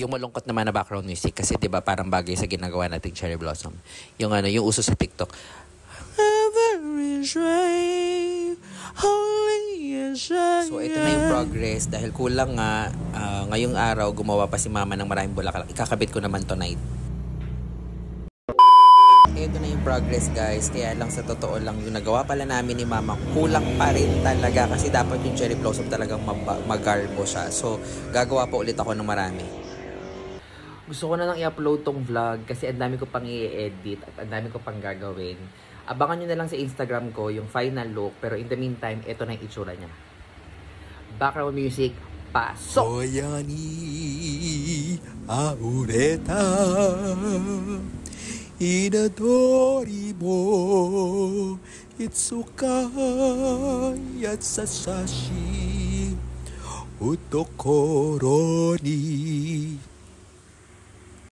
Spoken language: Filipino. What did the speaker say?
Yung malungkot naman na background music kasi 'di ba parang bagay sa ginagawa nating Cherry Blossom. Yung yung uso sa TikTok. So ito na yung progress dahil kulang nga ngayong araw gumawa pa si mama ng maraming bulaklak. Ikakabit ko naman tonight. Ito na yung progress guys, kaya lang sa totoo lang yung nagawa pala namin ni mama kulang pa rin talaga kasi dapat yung Cherry Blossom talagang magarbo siya. So gagawa pa ulit ako ng marami. Gusto ko na lang i-upload tong vlog kasi ang dami ko pang i-edit at ang dami ko pang gagawin. Abangan nyo na lang sa Instagram ko yung final look, pero in the meantime, ito na yung itsura niya. Background music, pasok! Oyani aureta inadori mo itsuka yatsasashi utokoro ni